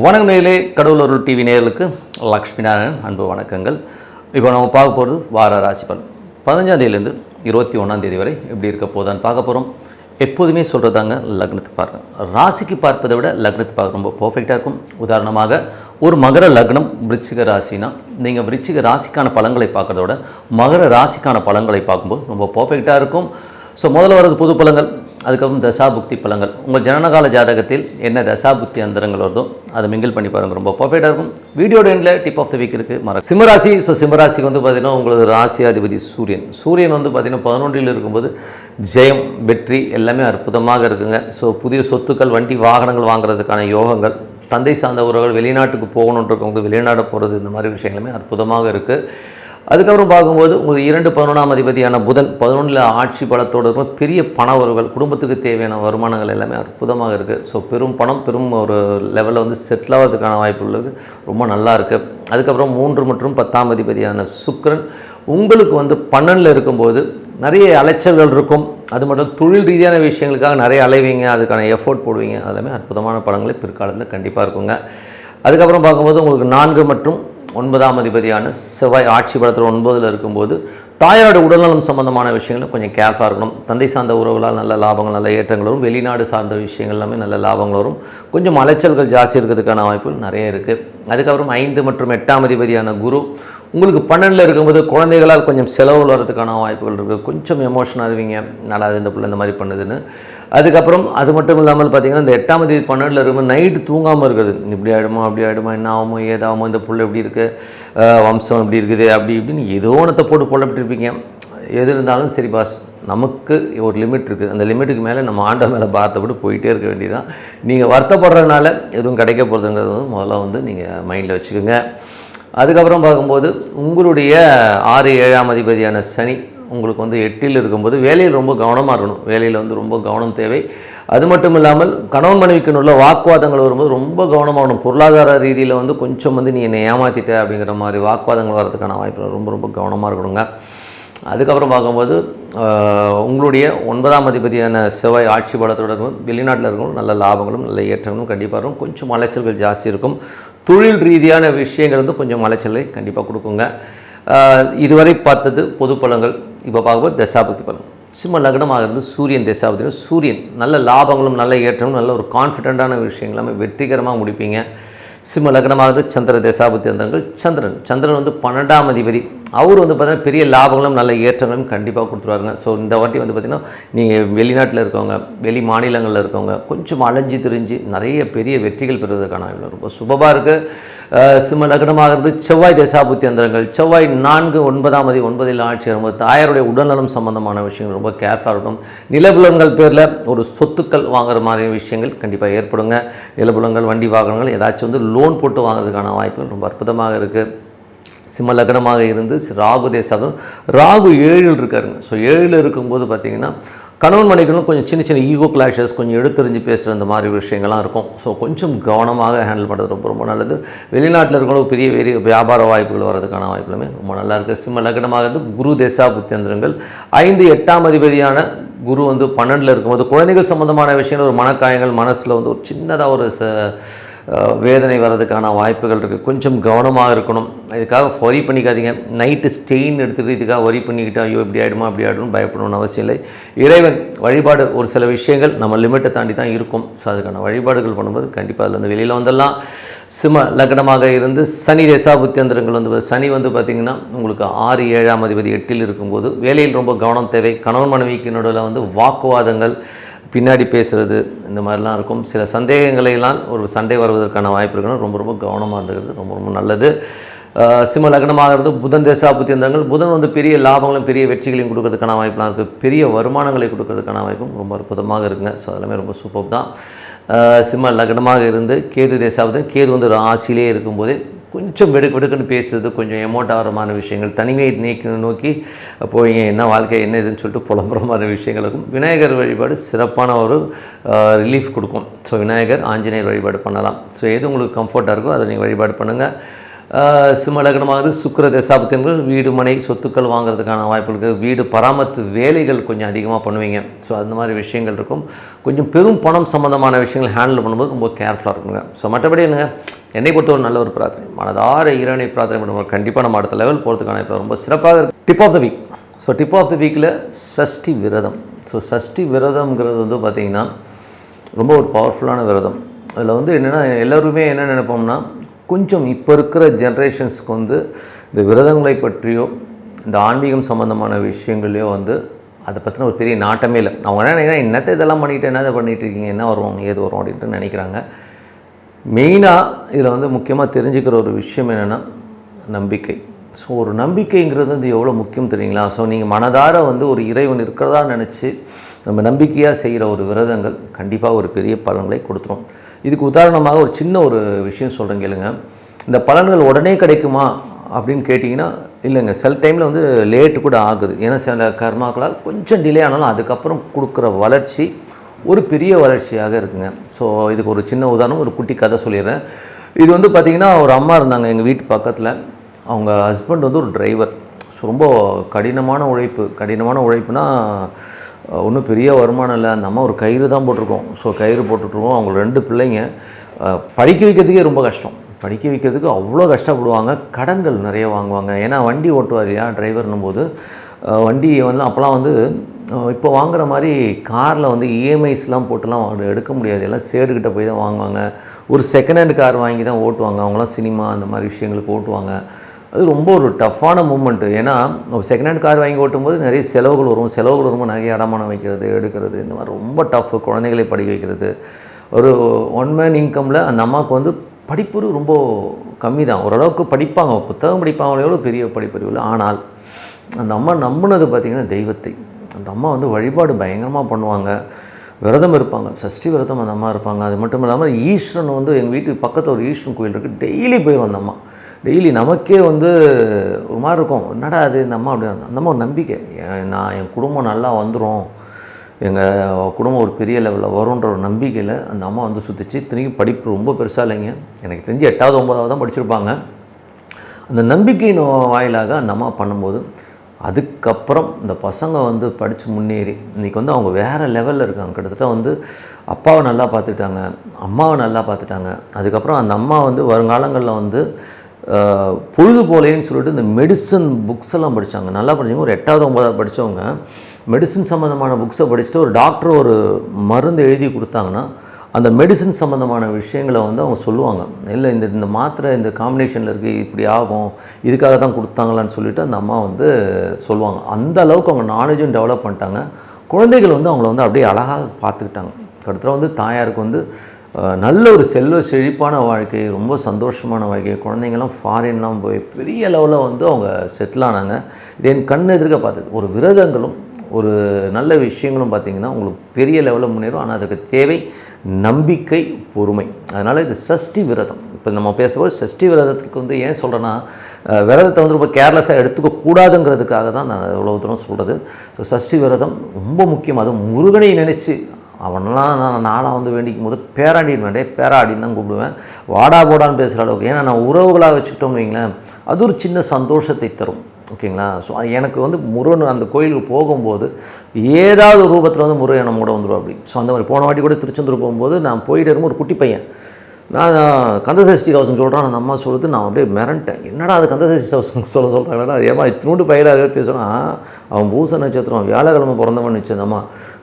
வணக்கம் நேயர்களே, கடவுள் அருள் டிவி நேயர்களுக்கு லக்ஷ்மி நாராயணன் அன்பு வணக்கங்கள். இப்போ நம்ம பார்க்க போகிறது வார ராசி பலன் 15ஆம் தேதியிலேருந்து 21ஆம் தேதி வரை எப்படி இருக்க போதான்னு பார்க்க போகிறோம். எப்போதுமே சொல்கிறதாங்க, லக்னத்துக்கு பாருங்கள். ராசிக்கு பார்ப்பதை விட லக்னத்துக்கு பார்க்க ரொம்ப பர்ஃபெக்டாக இருக்கும். உதாரணமாக ஒரு மகர லக்னம் விருச்சிக ராசினா நீங்கள் விருச்சிக ராசிக்கான பலன்களை பார்க்குறத விட மகர ராசிக்கான பலன்களை பார்க்கும்போது ரொம்ப பர்ஃபெக்டாக இருக்கும். ஸோ முதல்ல வரது பொது பலன்கள், அதுக்கப்புறம் தசாபுக்தி பலன்கள். உங்கள் ஜனனகால ஜாதகத்தில் என்ன தசாபுக்தி அந்தரங்கள் வருதோ அதை மிங்கிள் பண்ணி பாருங்கள், ரொம்ப பர்ஃபெக்டாக இருக்கும். வீடியோட எண்டில் டிப் ஆஃப் த வீக் இருக்குது. சிம்மராசி. ஸோ சிம்மராசிக்கு வந்து பார்த்திங்கன்னா உங்களுக்கு ராசியாதிபதி சூரியன் வந்து பார்த்திங்கன்னா 11 இருக்கும்போது ஜெயம், வெற்றி எல்லாமே அற்புதமாக இருக்குங்க. ஸோ புதிய சொத்துக்கள், வண்டி வாகனங்கள் வாங்குறதுக்கான யோகங்கள், தந்தை சார்ந்த உறவுகள், வெளிநாட்டுக்கு போகணுன்றவங்களுக்கு வெளிநாடு போகிறது, இந்த மாதிரி விஷயங்களுமே அற்புதமாக இருக்குது. அதுக்கப்புறம் பார்க்கும்போது உங்களுக்கு 2-11ஆம் அதிபதியான புதன் 11ல் ஆட்சி பலத்தோடு இருக்கும். பெரிய பண வரவுகள், குடும்பத்துக்கு தேவையான வருமானங்கள் எல்லாமே அற்புதமாக இருக்குது. ஸோ பெரும் பணம் பெரும் ஒரு லெவலில் வந்து செட்டில் ஆகிறதுக்கான வாய்ப்பு உள்ளது, ரொம்ப நல்லா இருக்குது. அதுக்கப்புறம் 3 மற்றும் 10ஆம் அதிபதியான சுக்கிரன் உங்களுக்கு வந்து 12ல் இருக்கும்போது நிறைய அலைச்சல்கள் இருக்கும். அது மட்டும் தொழில் ரீதியான விஷயங்களுக்காக நிறைய அலைவீங்க, அதுக்கான எஃபோர்ட் போடுவீங்க. அதெல்லாமே அற்புதமான பலன்களை பிற்காலத்தில் கண்டிப்பாக இருக்குங்க. அதுக்கப்புறம் பார்க்கும்போது உங்களுக்கு 4 மற்றும் 9ஆம் அதிபதியான செவ்வாய் ஆட்சி பலத்தில் 9ல் இருக்கும்போது தாயாரோட உடல்நலம் சம்பந்தமான விஷயங்களும் கொஞ்சம் கேர்ஃபுல்லாக இருக்கணும். தந்தை சார்ந்த உறவுகளால் நல்ல லாபங்கள், நல்ல ஏற்றங்கள் வரும். வெளிநாடு சார்ந்த விஷயங்கள் எல்லாமே நல்ல லாபங்கள் வரும். கொஞ்சம் அலைச்சல்கள் ஜாஸ்தி இருக்கிறதுக்கான வாய்ப்புகள் நிறைய இருக்குது. அதுக்கப்புறம் 5 மற்றும் 8ஆம் அதிபதியான குரு உங்களுக்கு 12ல் இருக்கும்போது குழந்தைகளால் கொஞ்சம் செலவுகள் வரதுக்கான வாய்ப்புகள் இருக்குது. கொஞ்சம் எமோஷனாக இருவீங்க, நல்லா இந்த பிள்ளை இந்த மாதிரி பண்ணுதுன்னு. அதுக்கப்புறம் அது மட்டும் இல்லாமல் பார்த்திங்கன்னா இந்த 8ஆம் தேதி 12ல் இருக்கும்போது நைட்டு தூங்காமல் இருக்கிறது. இப்படி ஆகிடுமோ அப்படி ஆகிடுமோ, என்ன ஆகுமோ ஏதாகுமோ, இந்த புள்ள எப்படி இருக்குது, வம்சம் எப்படி இருக்குது, அப்படி இப்படின்னு ஏதோ ஒன்றத்தை போட்டு புலப்பிட்டு இருப்பீங்க. எது இருந்தாலும் சரி பாஸ், நமக்கு ஒரு லிமிட் இருக்குது. அந்த லிமிட்டுக்கு மேலே நம்ம ஆண்ட மேலே பார்த்தப்பட்டு போயிட்டே இருக்க வேண்டியதான். நீங்கள் வருத்தப்படுறதுனால எதுவும் கிடைக்க போகிறதுங்கிறது வந்து முதல்ல வந்து நீங்கள் மைண்டில் வச்சுக்கோங்க. அதுக்கப்புறம் பார்க்கும்போது உங்களுடைய 6-7ஆம் அதிபதியான சனி உங்களுக்கு வந்து 8ல் இருக்கும்போது வேலையில் ரொம்ப கவனமாக இருக்கணும். வேலையில் வந்து ரொம்ப கவனம் தேவை. அது மட்டும் இல்லாமல் கணவன் மனைவிக்கு உள்ள வாக்குவாதங்கள் வரும்போது ரொம்ப கவனமாக இருக்கணும். பொருளாதார ரீதியில் வந்து கொஞ்சம் வந்து நீ என்னை ஏமாற்றிட்ட அப்படிங்கிற மாதிரி வாக்குவாதங்கள் வர்றதுக்கான வாய்ப்பு ரொம்ப ரொம்ப கவனமாக இருக்கணுங்க. அதுக்கப்புறம் பார்க்கும்போது உங்களுடைய 9ஆம் அதிபதியான செவ்வாய் ஆட்சி பலத்தோட இருக்கும். வெளிநாட்டில் இருக்கணும், நல்ல லாபங்களும் நல்ல ஏற்றங்களும் கண்டிப்பாக இருக்கும். கொஞ்சம் அலைச்சல்கள் ஜாஸ்தி இருக்கும். தொழில் ரீதியான விஷயங்கள் வந்து கொஞ்சம் அலைச்சலை கண்டிப்பாக கொடுக்குங்க. இதுவரை பார்த்தது பொது பலன்கள். இப்போ பார்க்கும்போது தசாபுக்தி பலன். சிம்ம லக்னமாக இருந்து சூரியன் தசாபுக்தி. சூரியன் நல்ல லாபங்களும் நல்ல ஏற்றமும் நல்ல ஒரு கான்ஃபிடென்ட்டான விஷயங்கள் எல்லாமே வெற்றிகரமாக முடிப்பீங்க. சிம்ம லக்னமாகிறது சந்திர தசாபுக்தி அந்தரங்கள். சந்திரன் வந்து 12ஆம் அதிபதி. அவர் வந்து பார்த்திங்கன்னா பெரிய லாபங்களும் நல்ல ஏற்றங்களும் கண்டிப்பாக கொடுத்துருவாருங்க. ஸோ இந்த வாட்டி வந்து பார்த்திங்கன்னா நீங்கள் வெளிநாட்டில் இருக்கவங்க, வெளி மாநிலங்களில் இருக்கவங்க கொஞ்சம் அலைஞ்சு திரிஞ்சு நிறைய பெரிய வெற்றிகள் பெறுவதற்கான ரொம்ப சுபமாக இருக்குது. சிம்ம லக்னமாகிறது செவ்வாய் தசாபுக்தி அந்தரங்கள். செவ்வாய் 4-9ஆம் அதிபதி 9ல் ஆட்சி வரும்போது தாயாருடைய உடல்நலம் சம்பந்தமான விஷயங்கள் ரொம்ப கேர்ஃபுல்லாக இருக்கும். நிலபுலங்கள் பேரில் ஒரு சொத்துக்கள் வாங்குற மாதிரி விஷயங்கள் கண்டிப்பாக ஏற்படுங்க. நிலபுலங்கள், வண்டி வாகனங்கள் ஏதாச்சும் வந்து லோன் போட்டு வாங்குறதுக்கான வாய்ப்புகள் ரொம்ப அற்புதமாக இருக்குது. சிம்ம லக்னமாக இருந்து ராகு தேசாதம். ராகு 7ல் இருக்காருங்க. ஸோ 7ல் இருக்கும்போது பார்த்திங்கன்னா கணவன் மனைவிகளும் கொஞ்சம் சின்ன சின்ன ஈகோ கிளாஷஸ், கொஞ்சம் எடுத்தறிஞ்சு பேசுகிற இந்த மாதிரி விஷயங்கள்லாம் இருக்கும். ஸோ கொஞ்சம் கவனமாக ஹேண்டில் பண்ணுறது ரொம்ப ரொம்ப நல்லது. வெளிநாட்டில் இருக்கிறவங்க பெரிய வியாபார வாய்ப்புகள் வர்றதுக்கான வாய்ப்புகளுமே ரொம்ப நல்லா இருக்குது. சிம்ம லக்னமாக இருந்து குரு தேசா புத்தியந்திரங்கள். 5-8ஆம் அதிபதியான குரு வந்து 12ல் இருக்கும்போது குழந்தைகள் சம்மந்தமான விஷயங்கள், ஒரு மனக்காயங்கள், மனசில் வந்து ஒரு சின்னதாக ஒரு வேதனை வர்றதுக்கான வாய்ப்புகள் இருக்குது. கொஞ்சம் கவனமாக இருக்கணும். இதுக்காக வரி பண்ணிக்காதீங்க. நைட்டு ஸ்டெயின் எடுத்துகிட்டு இதுக்காக வரி பண்ணிக்கிட்டு ஐயோ இப்படி ஆகிடுமா அப்படி ஆகிடும் பயப்படணும்னு அவசியம் இல்லை. இறைவன் வழிபாடு, ஒரு சில விஷயங்கள் நம்ம லிமிட்டை தாண்டி தான் இருக்கும். ஸோ அதுக்கான வழிபாடுகள் பண்ணும்போது கண்டிப்பாக அதில் வந்து வெளியில் வந்துடலாம். சிம்ம லக்னமாக இருந்து சனி தசாபுக்தி அந்தரங்கள் வந்து சனி வந்து பார்த்திங்கன்னா உங்களுக்கு 6-7ஆம் அதிபதி 8ல் இருக்கும்போது வேலையில் ரொம்ப கவனம் தேவை. கணவன் மனைவிக்கு நடுவில் வந்து வாக்குவாதங்கள், பின்னாடி பேசுகிறது, இந்த மாதிரிலாம் இருக்கும். சில சந்தேகங்களையெல்லாம் ஒரு சண்டை வருவதற்கான வாய்ப்பு இருக்குன்னு ரொம்ப ரொம்ப கவனமாக இருந்துக்கிறது ரொம்ப ரொம்ப நல்லது. சிம்ம லக்னமாக இருந்து புதன் தசாபுக்தி அந்தரங்கள். புதன் வந்து பெரிய லாபங்களும் பெரிய வெற்றிகளையும் கொடுக்கறதுக்கான வாய்ப்புலாம் இருக்குது. பெரிய வருமானங்களை கொடுக்கறதுக்கான வாய்ப்பும் ரொம்ப அற்புதமாக இருக்குங்க. ஸோ அதெல்லாமே ரொம்ப சூப்பர் தான். சிம்ம லக்னமாக இருந்து கேது தசாபுக்தி. கேது வந்து ராசியிலே இருக்கும்போதே கொஞ்சம் வெடுக்குன்னு பேசுகிறது, கொஞ்சம் எமோட்டாகிறமான விஷயங்கள், தனிமையை நோக்கி போய் என்ன வாழ்க்கை என்ன இதுன்னு சொல்லிட்டு புலம்புற மாதிரி விஷயங்கள் இருக்கும். விநாயகர் வழிபாடு சிறப்பான ஒரு ரிலீஃப் கொடுக்கும். ஸோ விநாயகர், ஆஞ்சநேயர் வழிபாடு பண்ணலாம். ஸோ எது உங்களுக்கு கம்ஃபர்ட்டாக இருக்கோ அதை நீங்கள் வழிபாடு பண்ணுங்கள். சிம்ம லக்னமாகுது. சுக்கிர தசாபுத்தியங்கள் வீடு மனை சொத்துக்கள் வாங்குறதுக்கான வாய்ப்பு இருக்குது. வீடு பராமரிப்பு வேலைகள் கொஞ்சம் அதிகமாக பண்ணுவீங்க. ஸோ அந்த மாதிரி விஷயங்கள் இருக்கும். கொஞ்சம் பெரும் பணம் சம்மந்தமான விஷயங்கள் ஹேண்டில் பண்ணும்போது ரொம்ப கேர்ஃபுல்லாக இருக்குங்க. ஸோ மற்றபடி என்னங்க, என்னை பொறுத்த ஒரு நல்ல ஒரு பிரார்த்தனை, மனதார இறைவனை பிரார்த்தனை பண்ணுவோம். கண்டிப்பாக நம்ம அடுத்த லெவல் போகிறதுக்கான இப்போ ரொம்ப சிறப்பாக இருக்குது. Tip of the week. So tip of the வீக்கில் சஷ்டி விரதம். ஸோ சஷ்டி விரதம்ங்கிறது வந்து பார்த்திங்கன்னா ரொம்ப ஒரு பவர்ஃபுல்லான விரதம். அதில் வந்து என்னென்னா, எல்லோருமே என்ன நினைப்போம்னா, கொஞ்சம் இப்போ இருக்கிற ஜென்ரேஷன்ஸுக்கு வந்து இந்த விரதங்களை பற்றியோ இந்த ஆன்மீகம் சம்மந்தமான விஷயங்களையோ வந்து அதை பற்றின ஒரு பெரிய நாட்டமே இல்லை. அவங்க என்ன நினைக்கிறாங்க, என்னத்தை இதெல்லாம் பண்ணிவிட்டு என்னதை பண்ணிகிட்டு இருக்கீங்க, என்ன வரும் ஏது வரும் அப்படின்ட்டு நினைக்கிறாங்க. மெயினாக இதில் வந்து முக்கியமாக தெரிஞ்சுக்கிற ஒரு விஷயம் என்னென்னா நம்பிக்கை. ஸோ ஒரு நம்பிக்கைங்கிறது வந்து எவ்வளோ முக்கியம் தெரியுங்களா? ஸோ நீங்கள் மனதார வந்து ஒரு இறைவன் இருக்கிறதா நினச்சி நம்ம நம்பிக்கையாக செய்கிற ஒரு விரதங்கள் கண்டிப்பாக ஒரு பெரிய பலன்களை கொடுத்துரும். இதுக்கு உதாரணமாக ஒரு சின்ன ஒரு விஷயம் சொல்கிறேன் கேளுங்க. இந்த பலன்கள் உடனே கிடைக்குமா அப்படின்னு கேட்டிங்கன்னா இல்லைங்க. சில டைமில் வந்து லேட்டு கூட ஆகுது. ஏன்னா சில கர்மாக்களால் கொஞ்சம் டிலே ஆனாலும் அதுக்கப்புறம் கொடுக்குற வளர்ச்சி ஒரு பெரிய வளர்ச்சியாக இருக்குங்க. ஸோ இதுக்கு ஒரு சின்ன உதாரணம், ஒரு குட்டி கதை சொல்லிடுறேன். இது வந்து பார்த்திங்கன்னா, ஒரு அம்மா இருந்தாங்க எங்கள் வீட்டு பக்கத்தில். அவங்க ஹஸ்பண்ட் வந்து ஒரு டிரைவர். ஸோ ரொம்ப கடினமான உழைப்புனா ஒன்றும் பெரிய வருமானம் இல்லை. அந்த அம்மா ஒரு கயிறு தான் போட்டிருக்கோம். ஸோ கயிறு போட்டுட்ருக்கோம். அவங்க 2 பிள்ளைங்க. படிக்க வைக்கிறதுக்கே ரொம்ப கஷ்டம். படிக்க வைக்கிறதுக்கு அவ்வளோ கஷ்டப்படுவாங்க. கடன்கள் நிறைய வாங்குவாங்க. ஏன்னா வண்டி ஓட்டுவார் இல்லையா டிரைவர்னும் போது. வண்டி வந்து அப்போலாம் வந்து இப்போ வாங்குகிற மாதிரி காரில் வந்து இஎம்ஐஸ்லாம் போட்டுலாம் எடுக்க முடியாது. எல்லாம் சேடுக்கிட்ட போய் தான் வாங்குவாங்க. ஒரு செகண்ட் ஹேண்ட் கார் வாங்கி தான் ஓட்டுவாங்க. அவங்களாம் சினிமா அந்த மாதிரி விஷயங்களுக்கு ஓட்டுவாங்க. அது ரொம்ப ஒரு டஃப்பான மூமெண்ட்டு. ஏன்னா செகண்ட் ஹேண்ட் கார் வாங்கி ஓட்டும்போது நிறைய செலவுகள் வரும்போது நிறைய அடமானம் வைக்கிறது, எடுக்கிறது, இந்த மாதிரி ரொம்ப டஃப்பு. குழந்தைகளை படிக்க வைக்கிறது. ஒரு 1 மேன் இன்கமில் அந்த அம்மாவுக்கு வந்து படிப்பு ரொம்ப கம்மி தான். ஓரளவுக்கு படிப்பாங்க, புத்தகம் படிப்பாங்களோ எவ்வளோ பெரிய படிப்பறிவு இல்லை. ஆனால் அந்த அம்மா நம்பினது பார்த்திங்கன்னா தெய்வத்தை. அந்த அம்மா வந்து வழிபாடு பயங்கரமாக பண்ணுவாங்க. விரதம் இருப்பாங்க. சஷ்டி விரதம் அந்த அம்மா இருப்பாங்க. அது மட்டும் இல்லாமல் ஈஸ்வரன் வந்து எங்கள் வீட்டுக்கு பக்கத்தில் ஒரு ஈஸ்வரன் கோயில் இருக்குது. டெய்லி போயிடும் அந்த அம்மா. டெய்லி நமக்கே வந்து ஒரு மாதிரி இருக்கும், என்னடா அது இந்த அம்மா அப்படி. அந்த அம்மா ஒரு நம்பிக்கை, என் குடும்பம் நல்லா வந்துடும், எங்கள் குடும்பம் ஒரு பெரிய லெவலில் வரும்ன்ற ஒரு நம்பிக்கையில் அந்த அம்மா வந்து சுற்றிச்சு. இத்தனைக்கும் படிப்பு ரொம்ப பெருசாக இல்லைங்க. எனக்கு தெரிஞ்சு 8வது 9வது தான் படிச்சிருப்பாங்க. அந்த நம்பிக்கையின் வாயிலாக அந்த அம்மா பண்ணும்போது அதுக்கப்புறம் இந்த பசங்க வந்து படித்து முன்னேறி இன்றைக்கி வந்து அவங்க வேறு லெவலில் இருக்காங்க. கிட்டத்தட்ட வந்து அப்பாவை நல்லா பார்த்துட்டாங்க, அம்மாவை நல்லா பார்த்துட்டாங்க. அதுக்கப்புறம் அந்த அம்மா வந்து வருங்காலங்களில் வந்து பொழுது போலேன்னு சொல்லிட்டு இந்த மெடிசன் புக்ஸ் எல்லாம் படித்தாங்க. நல்லா படித்தவங்க ஒரு 8வது 9வது படித்தவங்க மெடிசன் சம்மந்தமான புக்ஸை படிச்சுட்டு ஒரு டாக்டர் ஒரு மருந்து எழுதி கொடுத்தாங்கன்னா அந்த மெடிசன் சம்மந்தமான விஷயங்களை வந்து அவங்க சொல்லுவாங்க. இல்லை இந்த மாத்திரை இந்த காம்பினேஷனில் இருக்குது, இப்படி ஆகும், இதுக்காக தான் கொடுத்தாங்களான்னு சொல்லிவிட்டு அந்த அம்மா வந்து சொல்லுவாங்க. அந்த அளவுக்கு அவங்க நாலேஜும் டெவலப் பண்ணிட்டாங்க. குழந்தைகள் வந்து அவங்கள வந்து அப்படியே அழகாக பார்த்துக்கிட்டாங்க. அடுத்த வந்து தாயாருக்கு வந்து நல்ல ஒரு செல்வ செழிப்பான வாழ்க்கை, ரொம்ப சந்தோஷமான வாழ்க்கை. குழந்தைங்கள்லாம் ஃபாரின்லாம் போய் பெரிய லெவலில் வந்து அவங்க செட்டில் ஆனாங்க. இது என் கண் எதிர்க்க பார்த்தது. ஒரு விரதங்களும் ஒரு நல்ல விஷயங்களும் பார்த்திங்கன்னா உங்களுக்கு பெரிய லெவலில் முன்னேறும். ஆனால் அதுக்கு தேவை நம்பிக்கை, பொறுமை. அதனால் இது சஷ்டி விரதம். இப்போ நம்ம பேசும்போது சஷ்டி விரதத்துக்கு வந்து ஏன் சொல்கிறேன்னா, விரதத்தை வந்து ரொம்ப கேர்லெஸ்ஸாக எடுத்துக்கக்கூடாதுங்கிறதுக்காக தான் நான் எவ்வளோ தூரம் சொல்கிறது. ஸோ சஷ்டி விரதம் ரொம்ப முக்கியம். அதுவும் முருகனை நினச்சி அவனெல்லாம் நானாக வந்து வேண்டிக்கும் போது பேராண்டின்னு வேண்டே பேராடின்னு தான் கூப்பிடுவேன். வாடா போடான்னு பேசுகிற அளவுக்கு. ஏன்னா நான் உறவுகளாக வச்சுக்கிட்டோம்னு வைங்களேன், அது ஒரு சின்ன சந்தோஷத்தை தரும். ஓகேங்களா? ஸோ எனக்கு வந்து முருகன் அந்த கோயிலுக்கு போகும்போது ஏதாவது ரூபத்தில் வந்து முருகன் நம்ம கூட வந்துடும் அப்படி. ஸோ அந்த மாதிரி போன வாட்டி கூட திருச்செந்தூர் போகும்போது நான் போயிட்டு இருக்கும் ஒரு குட்டி பையன், நான் கந்தசஷ்டி கவசம் சொல்கிறேன். அந்த அம்மா சொல்லுது, நான் அப்படியே மிரண்டேன். என்னடா அது கந்தசஷ்டி கவசம் சொல்கிறாங்களா? ஏமா இத்தினூண்டு பயிலாக பேசுகிறான், அவன் பூச நட்சத்திரம் வியாழக்கிழமை பிறந்தவன் நினச்சி அந்த அம்மா.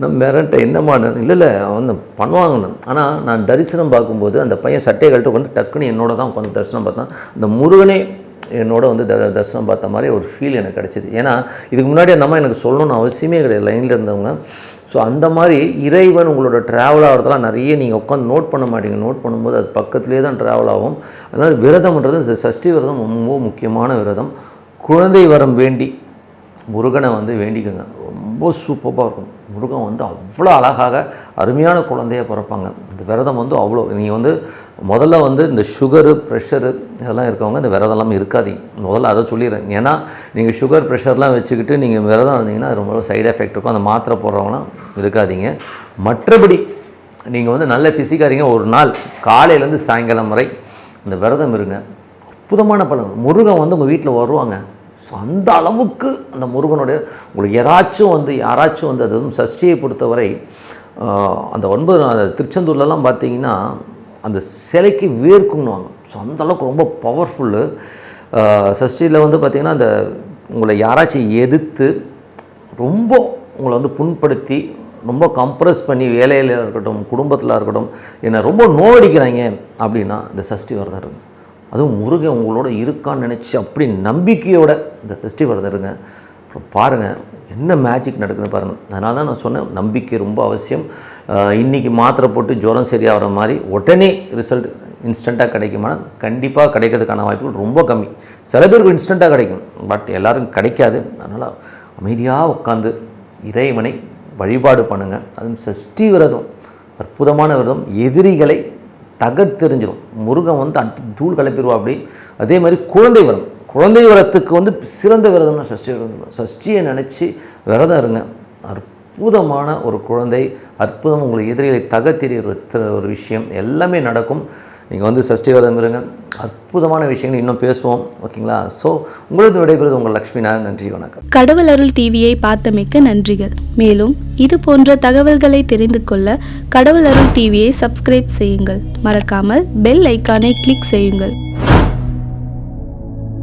நான் மிரண்டேன், என்னம்மா? இல்லை அவன் பண்ணுவாங்கன்னு. ஆனால் நான் தரிசனம் பார்க்கும்போது அந்த பையன் சட்டையை கழட்டு வந்து டக்குன்னு என்னோட தான் உட்காந்து தரிசனம் பார்த்தான். அந்த முருகனே என்னோட வந்து தரிசனம் பார்த்த மாதிரி ஒரு ஃபீல் எனக்கு கிடச்சிது. ஏன்னா இதுக்கு முன்னாடி அந்த அம்மா எனக்கு சொல்லணும்னு அவசியமே கிடையாது, லைனில் இருந்தவங்க. ஸோ அந்த மாதிரி இறைவன் உங்களோட ட்ராவல் ஆகிறதெல்லாம் நிறைய நீங்கள் உட்காந்து நோட் பண்ண மாட்டீங்க. நோட் பண்ணும்போது அது பக்கத்துலேயே தான் ட்ராவல் ஆகும். அதனால் விரதம்ன்றது இந்த சஷ்டி விரதம் ரொம்ப முக்கியமான விரதம். குழந்தை வரம் வேண்டி முருகனை வந்து வேண்டிக்கோங்க. ரொம்ப சூப்பராக இருக்கும். முருகன் வந்து அவ்வளோ அழகாக அருமையான குழந்தையாக பிறப்பாங்க. இந்த விரதம் வந்து அவ்வளோ. நீங்கள் வந்து முதல்ல வந்து இந்த சுகரு ப்ரெஷரு இதெல்லாம் இருக்கவங்க இந்த விரதம்லாம் இருக்காதீங்க. முதல்ல அதை சொல்லிடுறேன். ஏன்னா நீங்கள் சுகர் ப்ரெஷர்லாம் வச்சுக்கிட்டு நீங்கள் விரதம் இருந்தீங்கன்னா அது ரொம்ப சைடு எஃபெக்ட் இருக்கும். அந்த மாத்திரை போடுறவங்களாம் இருக்காதீங்க. மற்றபடி நீங்கள் வந்து நல்ல ஃபிசிக்காக இருங்க. ஒரு நாள் காலையிலேருந்து சாயங்காலம் வரை இந்த விரதம் இருங்க. அற்புதமான பலன். முருகன் வந்து உங்கள் வீட்டில் வருவாங்க. ஸோ அந்த அளவுக்கு அந்த முருகனுடைய உங்களுக்கு யாராச்சும் வந்து அது சஷ்டியை பொறுத்தவரை அந்த 9 அந்த திருச்செந்தூர்லலாம் பார்த்தீங்கன்னா அந்த சிலைக்கு வேர்க்குன்னுவாங்க. ஸோ அந்தளவுக்கு ரொம்ப பவர்ஃபுல்லு. சஷ்டியில் வந்து பார்த்திங்கன்னா அந்த உங்களை யாராச்சும் எதிர்த்து ரொம்ப உங்களை வந்து புண்படுத்தி ரொம்ப கம்ப்ரெஸ் பண்ணி வேலையில் இருக்கட்டும், குடும்பத்தில் இருக்கட்டும், என்னை ரொம்ப நோவடிக்கிறாங்க அப்படின்னா இந்த சஷ்டி விரதம் இருங்க. அதுவும் முருகன் உங்களோட இருக்கான்னு நினச்சி அப்படி நம்பிக்கையோட இந்த சஷ்டி விரதம் இருங்க. அப்புறம் பாருங்கள் என்ன மேஜிக் நடக்குதுன்னு பாருங்கள். அதனால தான் நான் சொன்னேன், நம்பிக்கை ரொம்ப அவசியம். இன்றைக்கி மாத்திரை போட்டு ஜுரம் சரியாகிற மாதிரி உடனே ரிசல்ட் இன்ஸ்டண்ட்டாக கிடைக்குமானா கண்டிப்பாக கிடைக்கிறதுக்கான வாய்ப்புகள் ரொம்ப கம்மி. சில பேருக்கு இன்ஸ்டண்ட்டாக கிடைக்கும், பட் எல்லாருக்கும் கிடைக்காது. அதனால் அமைதியாக உட்காந்து இறைவனை வழிபாடு பண்ணுங்கள். அதுவும் சஷ்டி விரதம் அற்புதமான விரதம். எதிரிகளை தகர்த்தெறிஞ்சிடும். முருகன் வந்து தூள் கிளப்பிடுவா. அப்படி அதே மாதிரி குழந்தை விரதத்துக்கு வந்து சிறந்த விரதம்னா சஷ்டி விரதம். சஷ்டியை நினச்சி விரதம் இருங்க. அற்புதமான ஒரு குழந்தை, அற்புதம் உங்களுக்கு எதிரிகளை தகர்த்தெறிகிற ஒரு விஷயம் எல்லாமே நடக்கும். நீங்கள் வந்து சஷ்டி விரதம் இருங்க. அற்புதமான விஷயங்கள் இன்னும் பேசுவோம், ஓகேங்களா? ஸோ உங்களுக்கு விடைபெறுவது உங்கள் லக்ஷ்மி நாராயணன். நன்றி, வணக்கம். கடவுள் அருள் டிவியை பார்த்தமைக்கு நன்றிகள். மேலும் இது போன்ற தகவல்களை தெரிந்து கொள்ள கடவுள் அருள் டிவியை சப்ஸ்கிரைப் செய்யுங்கள். மறக்காமல் பெல் ஐக்கானை கிளிக் செய்யுங்கள்.